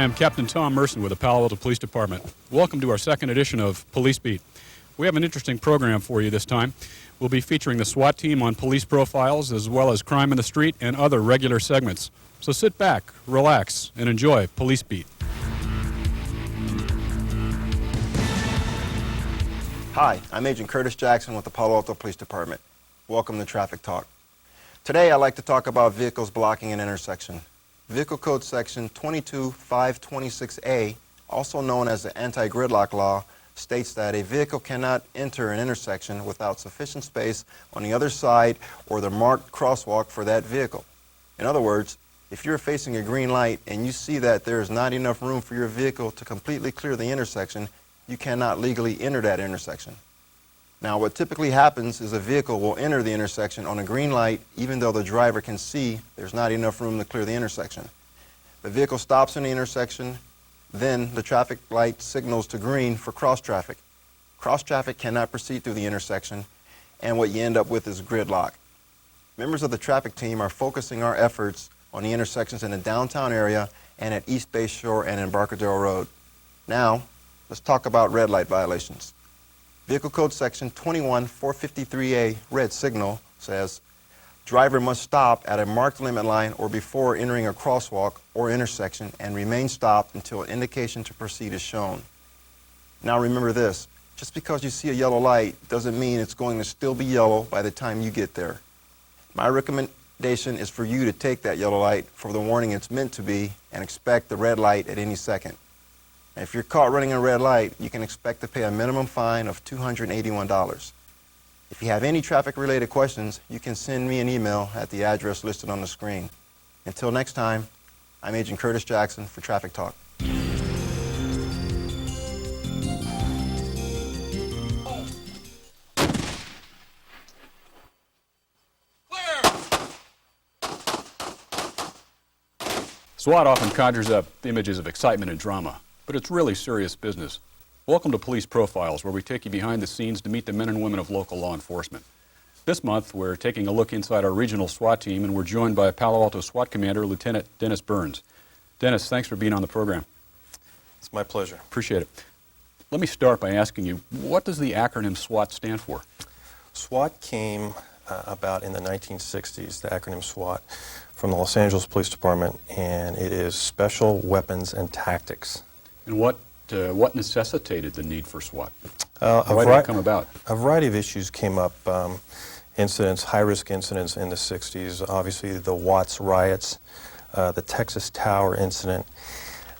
am Captain Tom Merson with the Palo Alto Police Department. Welcome to our second edition of Police Beat. We have an interesting program for you this time. We'll be featuring the SWAT team on police profiles as well as crime in the street and other regular segments. So sit back, relax, and enjoy Police Beat. Hi, I'm Agent Curtis Jackson with the Palo Alto Police Department. Welcome to Traffic Talk. Today I'd like to talk about vehicles blocking an intersection. Vehicle Code Section 22526A, also known as the Anti-Gridlock Law, states that a vehicle cannot enter an intersection without sufficient space on the other side or the marked crosswalk for that vehicle. In other words, if you're facing a green light and you see that there is not enough room for your vehicle to completely clear the intersection, you cannot legally enter that intersection. Now, what typically happens is a vehicle will enter the intersection on a green light even though the driver can see there's not enough room to clear the intersection. The vehicle stops in the intersection, then the traffic light signals to green for cross traffic. Cross traffic cannot proceed through the intersection, and what you end up with is gridlock. Members of the traffic team are focusing our efforts on the intersections in the downtown area and at East Bay Shore and Embarcadero Road. Now, let's talk about red light violations. Vehicle Code Section 21453A red signal says, driver must stop at a marked limit line or before entering a crosswalk or intersection and remain stopped until indication to proceed is shown. Now remember this, just because you see a yellow light doesn't mean it's going to still be yellow by the time you get there. My recommendation is for you to take that yellow light for the warning it's meant to be and expect the red light at any second. If you're caught running a red light, you can expect to pay a minimum fine of $281. If you have any traffic-related questions, you can send me an email at the address listed on the screen. Until next time, I'm Agent Curtis Jackson for Traffic Talk. SWAT often conjures up images of excitement and drama, but it's really serious business. Welcome to Police Profiles, where we take you behind the scenes to meet the men and women of local law enforcement. This month, we're taking a look inside our regional SWAT team, and we're joined by Palo Alto SWAT Commander, Lieutenant Dennis Burns. Dennis, thanks for being on the program. It's my pleasure. Appreciate it. Let me start by asking you, what does the acronym SWAT stand for? SWAT came about in the 1960s, the acronym SWAT, from the Los Angeles Police Department, and it is Special Weapons and Tactics. And what necessitated the need for SWAT? Why did it come about? A variety of issues came up. Incidents, high-risk incidents in the 60s, obviously the Watts riots, the Texas Tower incident,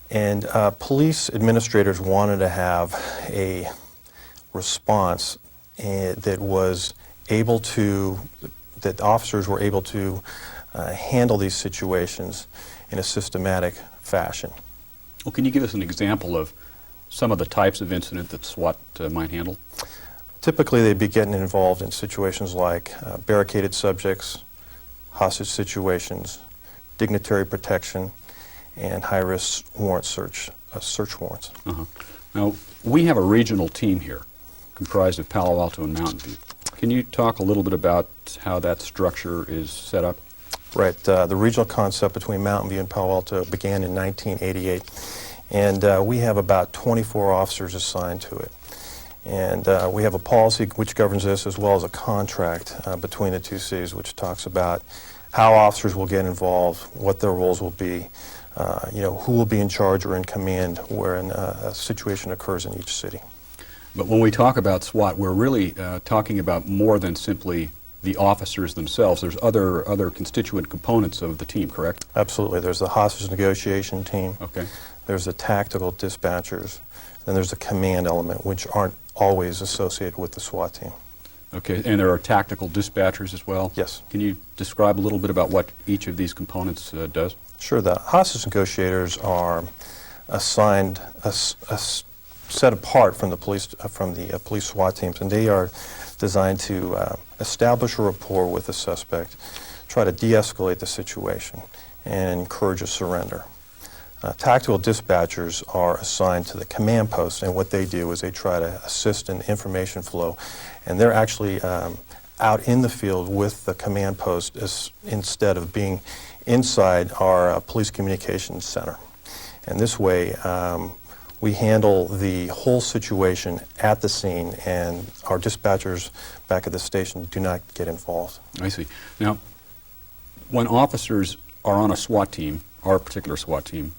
and police administrators wanted to have a response that officers were able to handle these situations in a systematic fashion. Well, can you give us an example of some of the types of incident that SWAT might handle? Typically, they'd be getting involved in situations like barricaded subjects, hostage situations, dignitary protection, and high-risk warrant search warrants. Now, we have a regional team here comprised of Palo Alto and Mountain View. Can you talk a little bit about how that structure is set up? Right. The regional concept between Mountain View and Palo Alto began in 1988, and we have about 24 officers assigned to it. And we have a policy which governs this, as well as a contract between the two cities, which talks about how officers will get involved, what their roles will be, who will be in charge or in command when a situation occurs in each city. But when we talk about SWAT, we're really talking about more than simply the officers themselves. There's other constituent components of the team, correct? Absolutely. There's the hostage negotiation team. Okay. There's the tactical dispatchers. Then there's the command element, which aren't always associated with the SWAT team. Okay, and there are tactical dispatchers as well? Yes. Can you describe a little bit about what each of these components does? Sure. The hostage negotiators are assigned set apart from the police SWAT teams, and they are designed to establish a rapport with the suspect, try to de-escalate the situation, and encourage a surrender. Tactical dispatchers are assigned to the command post, and what they do is they try to assist in information flow, and they're actually out in the field with the command post instead of being inside our police communications center. And this way, we handle the whole situation at the scene, and our dispatchers back at the station do not get involved. I see. Now, when officers are on a SWAT team, our particular SWAT team,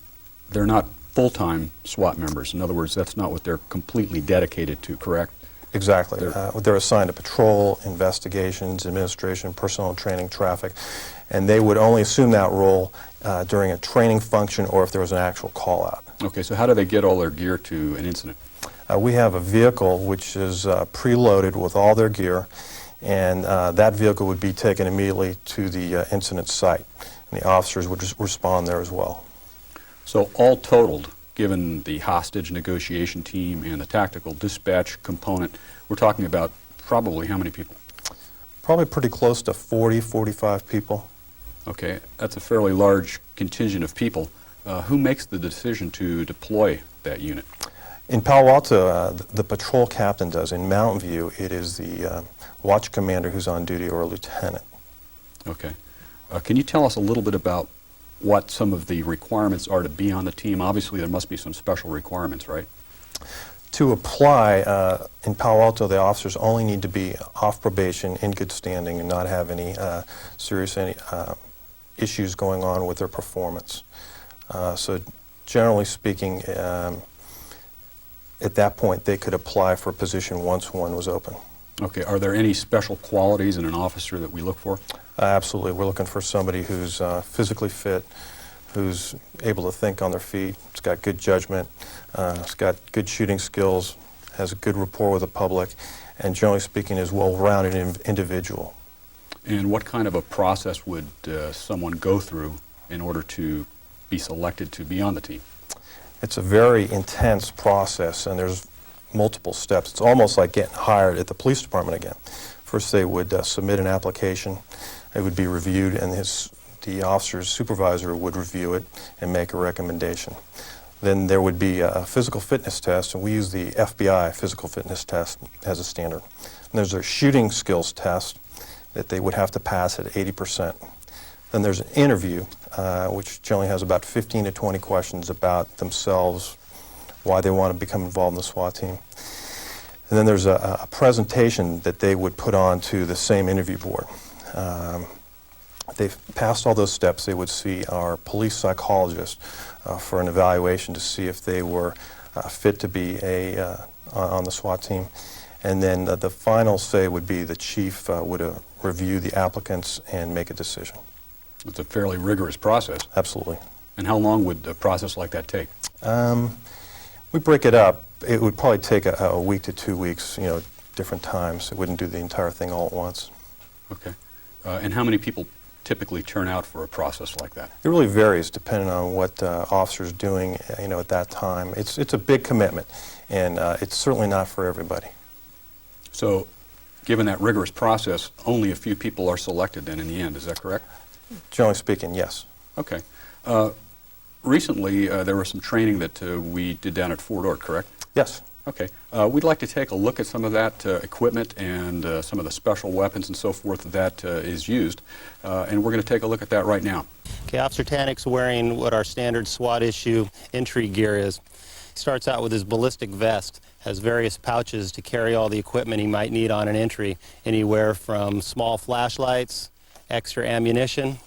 they're not full-time SWAT members. In other words, that's not what they're completely dedicated to, correct? Exactly. They're assigned to patrol, investigations, administration, personnel training, traffic, and they would only assume that role during a training function or if there was an actual call-out. Okay, so how do they get all their gear to an incident? We have a vehicle which is preloaded with all their gear, and that vehicle would be taken immediately to the incident site, and the officers would just respond there as well. So all totaled, given the hostage negotiation team and the tactical dispatch component, we're talking about probably how many people? Probably pretty close to 40, 45 people. Okay, that's a fairly large contingent of people. Who makes the decision to deploy that unit? In Palo Alto, the patrol captain does. In Mountain View, it is the watch commander who's on duty or a lieutenant. Okay. Can you tell us a little bit about what some of the requirements are to be on the team? Obviously, there must be some special requirements, right? To apply, in Palo Alto, the officers only need to be off probation, in good standing, and not have any serious issues going on with their performance. So generally speaking, at that point, they could apply for a position once one was open. Okay. Are there any special qualities in an officer that we look for? Absolutely. We're looking for somebody who's physically fit, who's able to think on their feet, has got good judgment, has got good shooting skills, has a good rapport with the public, and generally speaking is a well-rounded individual. And what kind of a process would someone go through in order to be selected to be on the team? It's a very intense process, and there's multiple steps. It's almost like getting hired at the police department again. First, they would submit an application. It would be reviewed, and the officer's supervisor would review it and make a recommendation. Then there would be a physical fitness test, and we use the FBI physical fitness test as a standard. And there's a shooting skills test that they would have to pass at 80%. Then there's an interview, which generally has about 15 to 20 questions about themselves, why they want to become involved in the SWAT team. And then there's a presentation that they would put on to the same interview board. If they've passed all those steps, they would see our police psychologist for an evaluation to see if they were fit to be on the SWAT team. And then the final say would be the chief would review the applicants and make a decision. It's a fairly rigorous process. Absolutely. And how long would a process like that take? We break it up. It would probably take a week to 2 weeks, different times. It wouldn't do the entire thing all at once. Okay. And how many people typically turn out for a process like that? It really varies depending on what officer's doing, at that time. It's a big commitment, and it's certainly not for everybody. So, given that rigorous process, only a few people are selected then in the end, is that correct? Generally speaking, yes. Okay. Recently, there was some training that we did down at Fort Ord, correct? Yes. Okay. We'd like to take a look at some of that equipment and some of the special weapons and so forth that is used, and we're going to take a look at that right now. Okay, Officer Tanik's wearing what our standard SWAT issue entry gear is. He starts out with his ballistic vest, has various pouches to carry all the equipment he might need on an entry, anywhere from small flashlights, extra ammunition,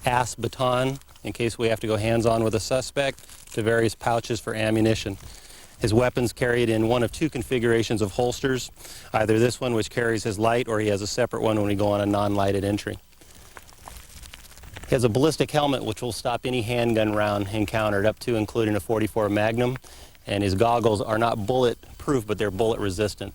AS baton, in case we have to go hands-on with a suspect, to various pouches for ammunition. His weapons carried in one of two configurations of holsters, either this one which carries his light, or he has a separate one when we go on a non-lighted entry. He has a ballistic helmet which will stop any handgun round encountered, up to including a .44 Magnum, and his goggles are not bullet-proof, but they're bullet-resistant.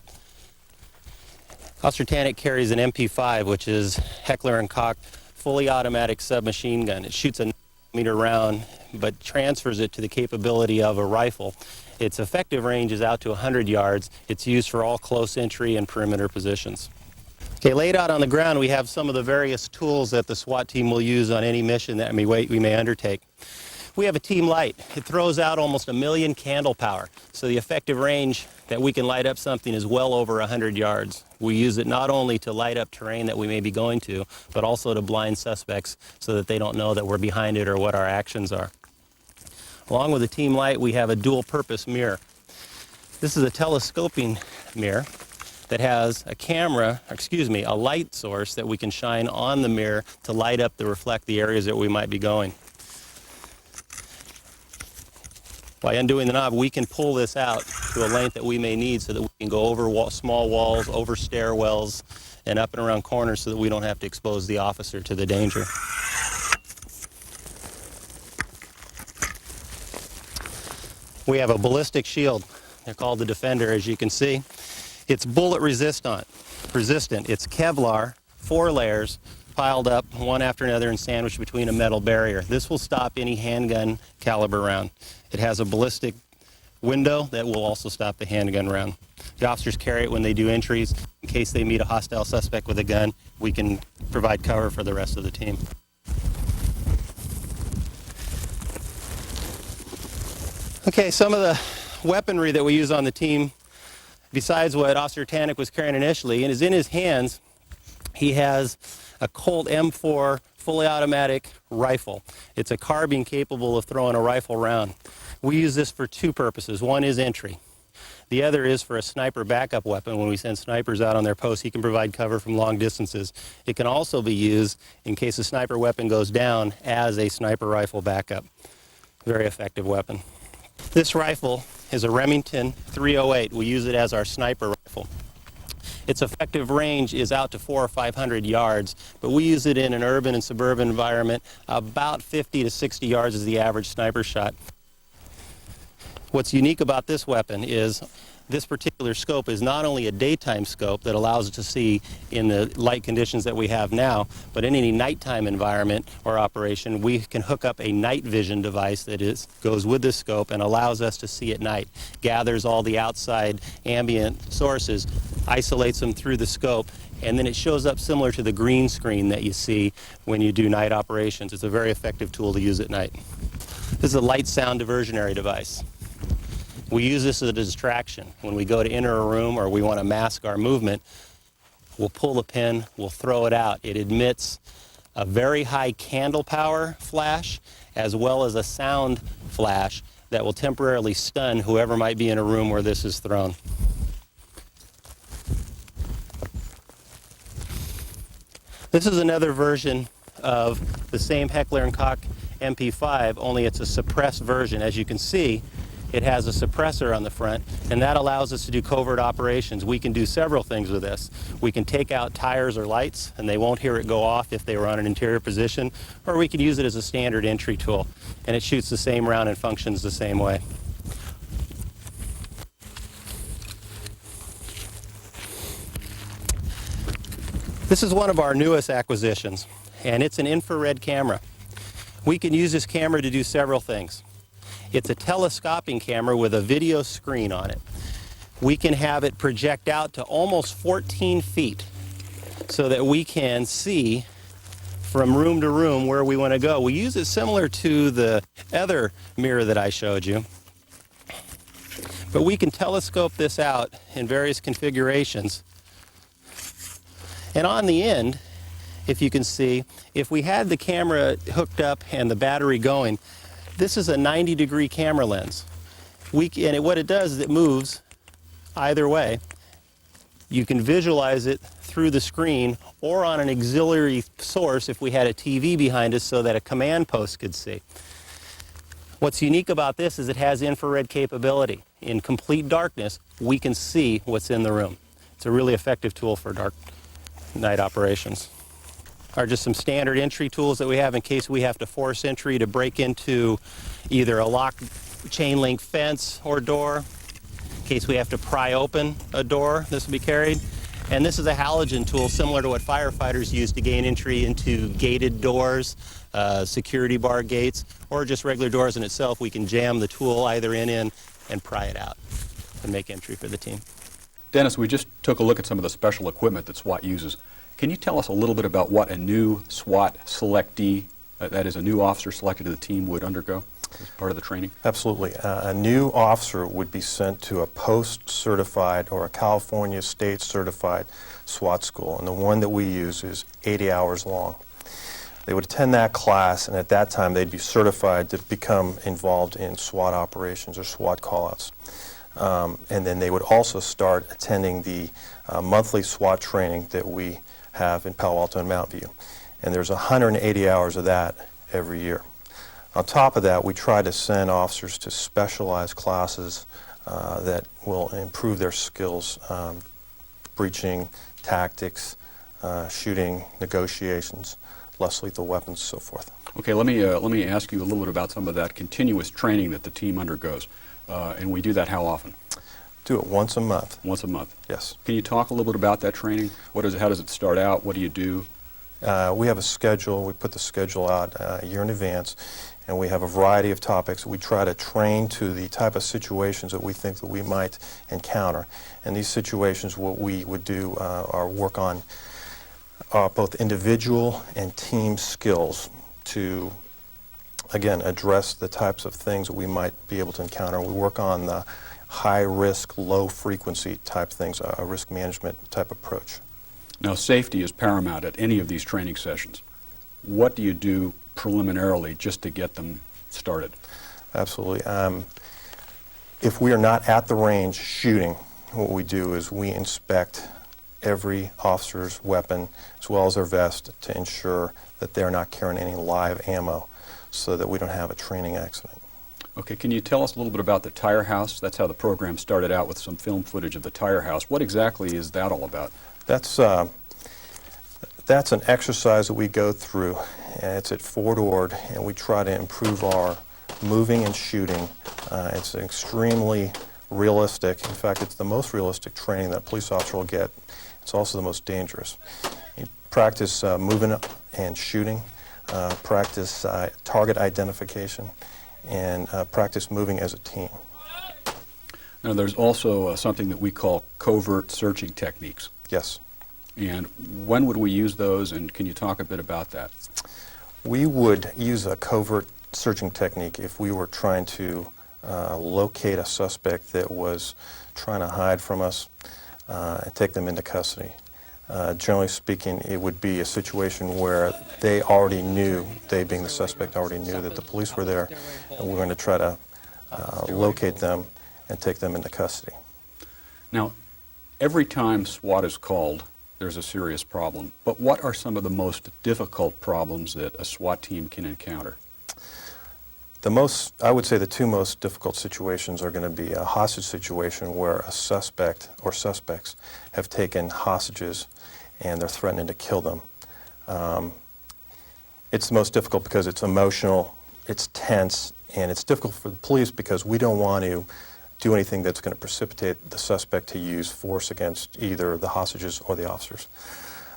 Officer Tanik carries an MP5, which is Heckler & Koch fully automatic submachine gun. It shoots a meter round, but transfers it to the capability of a rifle. Its effective range is out to 100 yards. It's used for all close entry and perimeter positions. Okay, laid out on the ground, we have some of the various tools that the SWAT team will use on any mission that we may undertake. We have a team light. It throws out almost 1 million candle power, so the effective range that we can light up something is well over 100 yards. We use it not only to light up terrain that we may be going to, but also to blind suspects so that they don't know that we're behind it or what our actions are. Along with the team light, we have a dual-purpose mirror. This is a telescoping mirror that has a camera, a light source that we can shine on the mirror to light up to reflect the areas that we might be going. By undoing the knob, we can pull this out to a length that we may need so that we can go over small walls, over stairwells, and up and around corners so that we don't have to expose the officer to the danger. We have a ballistic shield. They're called the Defender, as you can see. It's bullet resistant. It's Kevlar, 4 layers, piled up one after another and sandwiched between a metal barrier. This will stop any handgun caliber round. It has a ballistic window that will also stop the handgun round. The officers carry it when they do entries. In case they meet a hostile suspect with a gun, we can provide cover for the rest of the team. Okay, some of the weaponry that we use on the team, besides what Officer Tannick was carrying initially, and is in his hands, he has a Colt M4 fully automatic rifle. It's a carbine capable of throwing a rifle round. We use this for 2 purposes. One is entry. The other is for a sniper backup weapon. When we send snipers out on their posts, he can provide cover from long distances. It can also be used in case a sniper weapon goes down as a sniper rifle backup. Very effective weapon. This rifle is a Remington 308. We use it as our sniper rifle. Its effective range is out to 400 or 500 yards, but we use it in an urban and suburban environment. About 50 to 60 yards is the average sniper shot. What's unique about this weapon is this particular scope is not only a daytime scope that allows us to see in the light conditions that we have now, but in any nighttime environment or operation, we can hook up a night vision device that goes with this scope and allows us to see at night, gathers all the outside ambient sources, isolates them through the scope, and then it shows up similar to the green screen that you see when you do night operations. It's a very effective tool to use at night. This is a light sound diversionary device. We use this as a distraction. When we go to enter a room or we want to mask our movement, we'll pull the pin, we'll throw it out. It emits a very high candle power flash as well as a sound flash that will temporarily stun whoever might be in a room where this is thrown. This is another version of the same Heckler & Koch MP5, only it's a suppressed version. As you can see, it has a suppressor on the front, and that allows us to do covert operations. We can do several things with this. We can take out tires or lights, and they won't hear it go off if they were on an interior position, or we can use it as a standard entry tool, and it shoots the same round and functions the same way. This is one of our newest acquisitions, and it's an infrared camera. We can use this camera to do several things. It's a telescoping camera with a video screen on it. We can have it project out to almost 14 feet so that we can see from room to room where we want to go. We use it similar to the other mirror that I showed you. But we can telescope this out in various configurations. And on the end, if you can see, if we had the camera hooked up and the battery going, this is a 90-degree camera lens. What it does is it moves either way. You can visualize it through the screen or on an auxiliary source if we had a TV behind us so that a command post could see. What's unique about this is it has infrared capability. In complete darkness, we can see what's in the room. It's a really effective tool for dark night operations. Are just some standard entry tools that we have in case we have to force entry to break into either a locked chain link fence or door, in case we have to pry open a door, this will be carried. And this is a halogen tool similar to what firefighters use to gain entry into gated doors, security bar gates, or just regular doors in itself. We can jam the tool either in and pry it out and make entry for the team. Dennis, we just took a look at some of the special equipment that SWAT uses. Can you tell us a little bit about what a new SWAT selectee, that is a new officer selected to the team, would undergo as part of the training? Absolutely. A new officer would be sent to a post-certified or a California state-certified SWAT school, and the one that we use is 80 hours long. They would attend that class, and at that time they'd be certified to become involved in SWAT operations or SWAT callouts. And then they would also start attending the monthly SWAT training that we have in Palo Alto and Mountain View. And there's 180 hours of that every year. On top of that, we try to send officers to specialized classes that will improve their skills, breaching, tactics, shooting, negotiations, less lethal weapons, so forth. Okay, let me ask you a little bit about some of that continuous training that the team undergoes. And we do that how often? Do it once a month. Once a month. Yes. Can you talk a little bit about that training? What is it? How does it start out? What do you do? We have a schedule. We put the schedule out a year in advance, and we have a variety of topics. We try to train to the type of situations that we think that we might encounter. And these situations, what we would do are work on both individual and team skills to, again, address the types of things that we might be able to encounter. We work on the high-risk, low-frequency type things, a risk management type approach. Now, safety is paramount at any of these training sessions. What do you do preliminarily just to get them started? Absolutely. If we are not at the range shooting, what we do is we inspect every officer's weapon as well as their vest to ensure that they're not carrying any live ammo so that we don't have a training accident. Okay, can you tell us a little bit about the tire house? That's how the program started out, with some film footage of the tire house. What exactly is that all about? That's an exercise that we go through, and it's at Fort Ord, and we try to improve our moving and shooting. It's extremely realistic. In fact, it's the most realistic training that a police officer will get. It's also the most dangerous. You practice moving and shooting, practice target identification, and practice moving as a team. Now, there's also something that we call covert searching techniques. Yes. And when would we use those, and can you talk a bit about that? We would use a covert searching technique if we were trying to locate a suspect that was trying to hide from us and take them into custody. Generally speaking, it would be a situation where they already knew, they being the suspect already knew that the police were there, and we're going to try to locate them and take them into custody. Now, every time SWAT is called, there's a serious problem. But what are some of the most difficult problems that a SWAT team can encounter? I would say the two most difficult situations are going to be a hostage situation where a suspect or suspects have taken hostages and they're threatening to kill them. It's the most difficult because it's emotional, it's tense, and it's difficult for the police because we don't want to do anything that's going to precipitate the suspect to use force against either the hostages or the officers.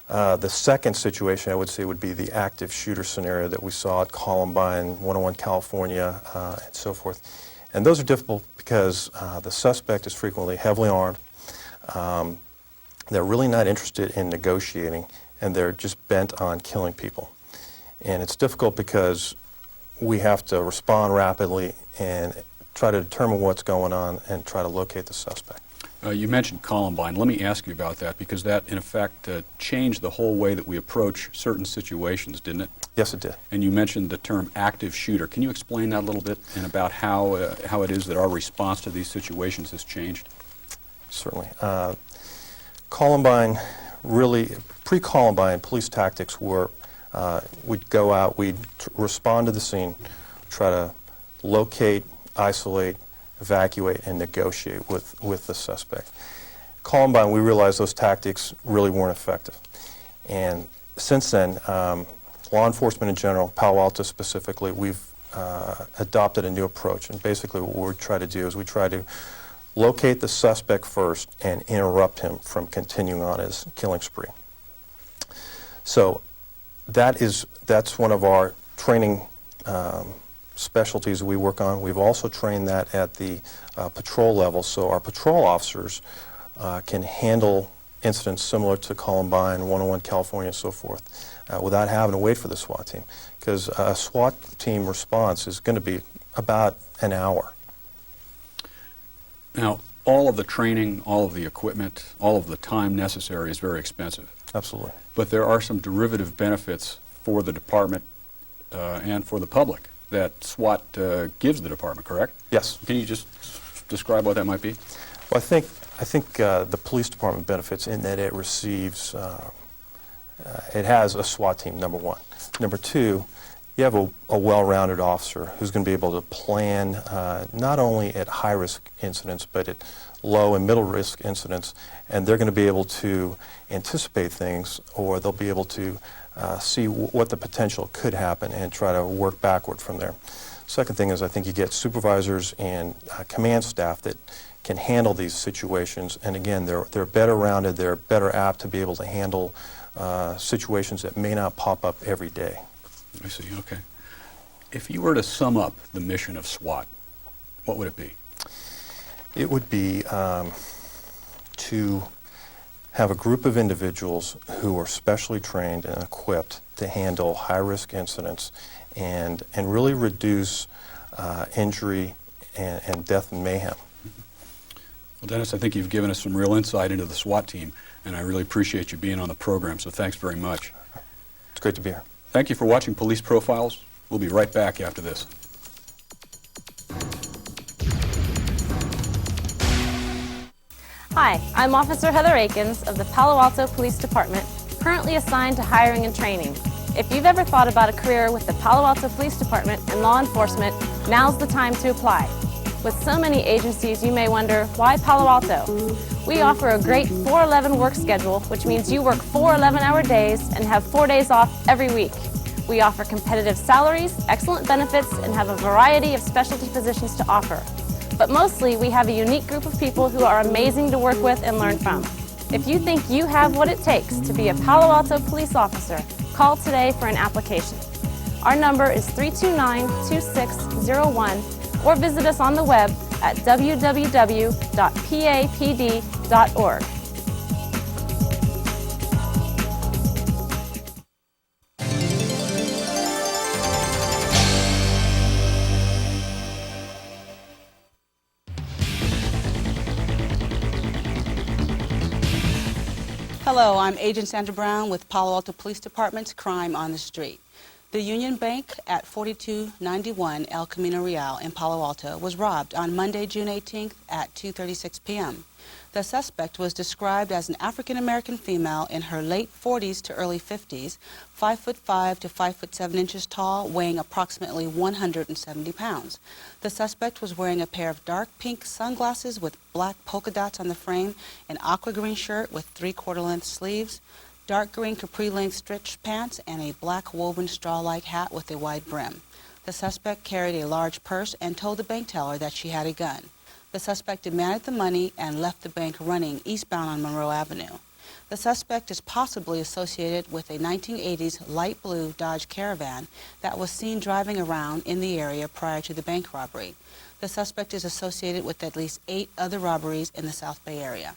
The second situation, I would say, would be the active shooter scenario that we saw at Columbine, 101 California, and so forth. And those are difficult because the suspect is frequently heavily armed. They're really not interested in negotiating, and they're just bent on killing people. And it's difficult because we have to respond rapidly and try to determine what's going on and try to locate the suspect. You mentioned Columbine. Let me ask you about that, because that, in effect, changed the whole way that we approach certain situations, didn't it? Yes, it did. And you mentioned the term active shooter. Can you explain that a little bit, and about how it is that our response to these situations has changed? Certainly. Columbine, really, pre-Columbine, police tactics were we'd go out, we'd respond to the scene, try to locate, isolate, evacuate, and negotiate with the suspect. Columbine, we realized those tactics really weren't effective. And since then, law enforcement in general, Palo Alto specifically, we've adopted a new approach. And basically what we try to do is we try to locate the suspect first and interrupt him from continuing on his killing spree. So that's one of our training specialties that we work on. We've also trained that at the patrol level, so our patrol officers can handle incidents similar to Columbine, 101 California, and so forth, without having to wait for the SWAT team. Because a SWAT team response is going to be about an hour. Now, all of the training, all of the equipment, all of the time necessary is very expensive. Absolutely. But there are some derivative benefits for the department and for the public that SWAT gives the department, correct? Yes. Can you just describe what that might be? Well, I think the police department benefits in that it receives, it has a SWAT team, number one. Number two, you have a well-rounded officer who's going to be able to plan not only at high-risk incidents, but at low and middle-risk incidents, and they're going to be able to anticipate things, or they'll be able to see what the potential could happen and try to work backward from there. Second thing is I think you get supervisors and command staff that can handle these situations, and again, they're better rounded, they're better apt to be able to handle situations that may not pop up every day. I see, okay. If you were to sum up the mission of SWAT, what would it be? It would be to have a group of individuals who are specially trained and equipped to handle high-risk incidents and really reduce injury and death and mayhem. Well, Dennis, I think you've given us some real insight into the SWAT team, and I really appreciate you being on the program, so thanks very much. It's great to be here. Thank you for watching Police Profiles. We'll be right back after this. Hi, I'm Officer Heather Akins of the Palo Alto Police Department, currently assigned to hiring and training. If you've ever thought about a career with the Palo Alto Police Department and law enforcement, now's the time to apply. With so many agencies, you may wonder, why Palo Alto? We offer a great 4-11 work schedule, which means you work 4 11-hour days and have 4 days off every week. We offer competitive salaries, excellent benefits, and have a variety of specialty positions to offer. But mostly, we have a unique group of people who are amazing to work with and learn from. If you think you have what it takes to be a Palo Alto police officer, call today for an application. Our number is 329-2601, or visit us on the web at www.papd.org. Hello, I'm Agent Sandra Brown with Palo Alto Police Department's Crime on the Street. The Union Bank at 4291 El Camino Real in Palo Alto was robbed on Monday, June 18th at 2:36 p.m. The suspect was described as an African-American female in her late 40s to early 50s, 5'5" to 5'7" tall, weighing approximately 170 pounds. The suspect was wearing a pair of dark pink sunglasses with black polka dots on the frame, an aqua green shirt with 3/4 length sleeves, dark green capri-length stretch pants, and a black woven straw-like hat with a wide brim. The suspect carried a large purse and told the bank teller that she had a gun. The suspect demanded the money and left the bank running eastbound on Monroe Avenue. The suspect is possibly associated with a 1980s light blue Dodge Caravan that was seen driving around in the area prior to the bank robbery. The suspect is associated with at least 8 other robberies in the South Bay area.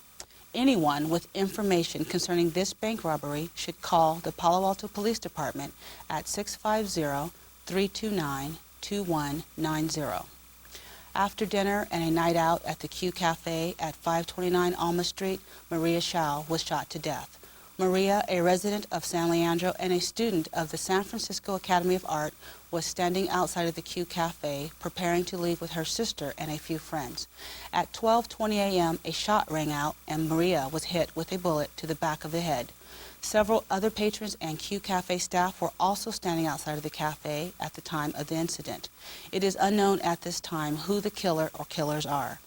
Anyone with information concerning this bank robbery should call the Palo Alto Police Department at 650-329-2190. After dinner and a night out at the Q Cafe at 529 Alma Street, Maria Shao was shot to death. Maria, a resident of San Leandro and a student of the San Francisco Academy of Art, was standing outside of the Q Cafe preparing to leave with her sister and a few friends. At 12:20 a.m., a shot rang out and Maria was hit with a bullet to the back of the head. Several other patrons and Q Cafe staff were also standing outside of the cafe at the time of the incident. It is unknown at this time who the killer or killers are.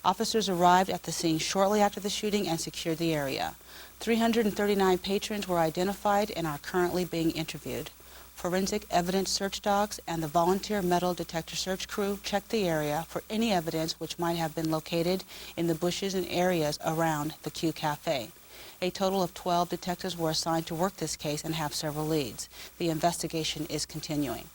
Officers arrived at the scene shortly after the shooting and secured the area. 339 patrons were identified and are currently being interviewed. Forensic evidence search dogs and the volunteer metal detector search crew checked the area for any evidence which might have been located in the bushes and areas around the Q Cafe. A total of 12 detectives were assigned to work this case and have several leads. The investigation is continuing.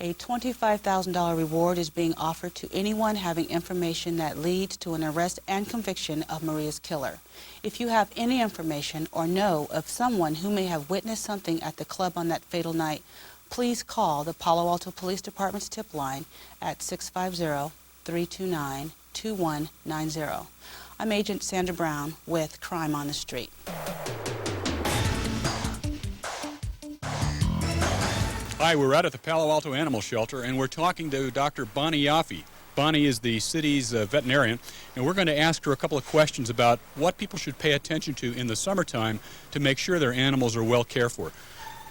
A $25,000 reward is being offered to anyone having information that leads to an arrest and conviction of Maria's killer. If you have any information or know of someone who may have witnessed something at the club on that fatal night, please call the Palo Alto Police Department's tip line at 650-329-2190. I'm Agent Sandra Brown with Crime on the Street. Hi, we're out at the Palo Alto Animal Shelter, and we're talking to Dr. Bonnie Yaffe. Bonnie is the city's veterinarian, and we're going to ask her a couple of questions about what people should pay attention to in the summertime to make sure their animals are well cared for.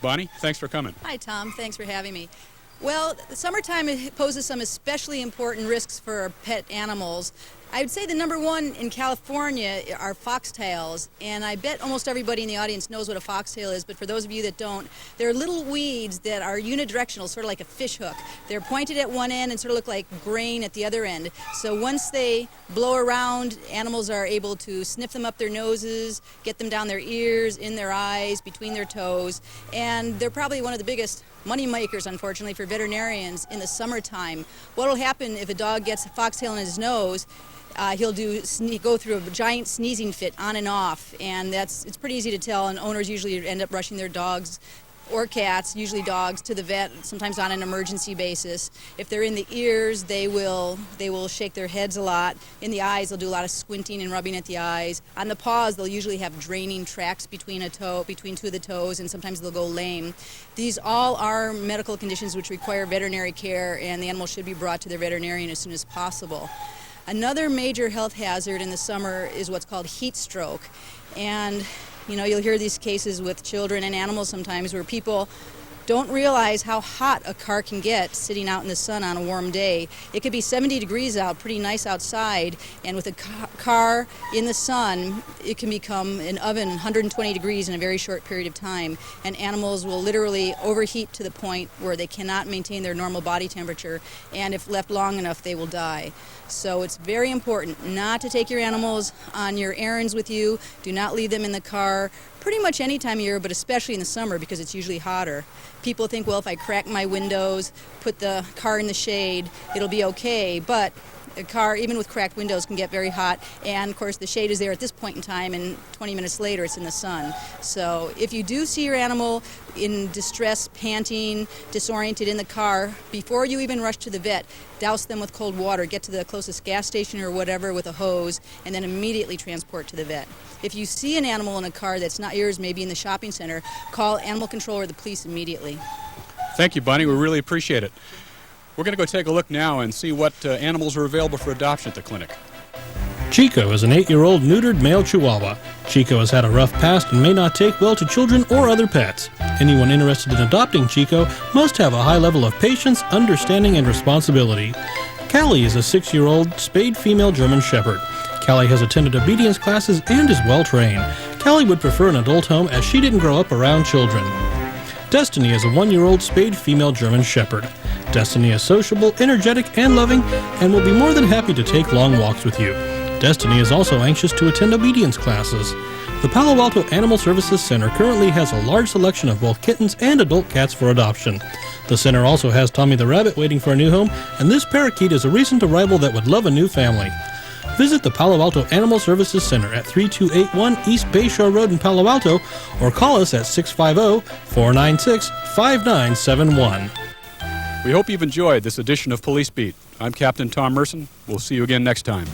Bonnie, thanks for coming. Hi, Tom. Thanks for having me. Well, the summertime poses some especially important risks for our pet animals. I would say the number one in California are foxtails, and I bet almost everybody in the audience knows what a foxtail is, but for those of you that don't, they're little weeds that are unidirectional, sort of like a fish hook. They're pointed at one end and sort of look like grain at the other end. So once they blow around, animals are able to sniff them up their noses, get them down their ears, in their eyes, between their toes, and they're probably one of the biggest money makers, unfortunately, for veterinarians in the summertime. What will happen if a dog gets a foxtail in his nose? He'll go through a giant sneezing fit on and off, and it's pretty easy to tell, and owners usually end up rushing their dogs or cats, usually dogs, to the vet, sometimes on an emergency basis. If they're in the ears, they will shake their heads a lot. In the eyes, they'll do a lot of squinting and rubbing at the eyes. On the paws, they'll usually have draining tracts between two of the toes, and sometimes they'll go lame. These all are medical conditions which require veterinary care, and the animal should be brought to their veterinarian as soon as possible. Another major health hazard in the summer is what's called heat stroke. And you'll hear these cases with children and animals sometimes where people don't realize how hot a car can get sitting out in the sun on a warm day. It could be 70 degrees out, pretty nice outside, and with a car in the sun, it can become an oven, 120 degrees in a very short period of time, and animals will literally overheat to the point where they cannot maintain their normal body temperature, and if left long enough, they will die. So it's very important not to take your animals on your errands with you. Do not leave them in the car pretty much any time of year, but especially in the summer because it's usually hotter. People think, well, if I crack my windows, put the car in the shade, it'll be okay, but a car, even with cracked windows, can get very hot, and of course the shade is there at this point in time, and 20 minutes later it's in the sun. So if you do see your animal in distress, panting, disoriented in the car, before you even rush to the vet, douse them with cold water, get to the closest gas station or whatever with a hose, and then immediately transport to the vet. If you see an animal in a car that's not yours, maybe in the shopping center, call animal control or the police immediately. Thank you, Bonnie. We really appreciate it. We're going to go take a look now and see what animals are available for adoption at the clinic. Chico is an 8-year-old neutered male Chihuahua. Chico has had a rough past and may not take well to children or other pets. Anyone interested in adopting Chico must have a high level of patience, understanding, and responsibility. Callie is a 6-year-old spayed female German Shepherd. Callie has attended obedience classes and is well trained. Callie would prefer an adult home as she didn't grow up around children. Destiny is a 1-year-old spayed female German Shepherd. Destiny is sociable, energetic, and loving, and will be more than happy to take long walks with you. Destiny is also anxious to attend obedience classes. The Palo Alto Animal Services Center currently has a large selection of both kittens and adult cats for adoption. The center also has Tommy the Rabbit waiting for a new home, and this parakeet is a recent arrival that would love a new family. Visit the Palo Alto Animal Services Center at 3281 East Bayshore Road in Palo Alto, or call us at 650-496-5971. We hope you've enjoyed this edition of Police Beat. I'm Captain Tom Merson. We'll see you again next time.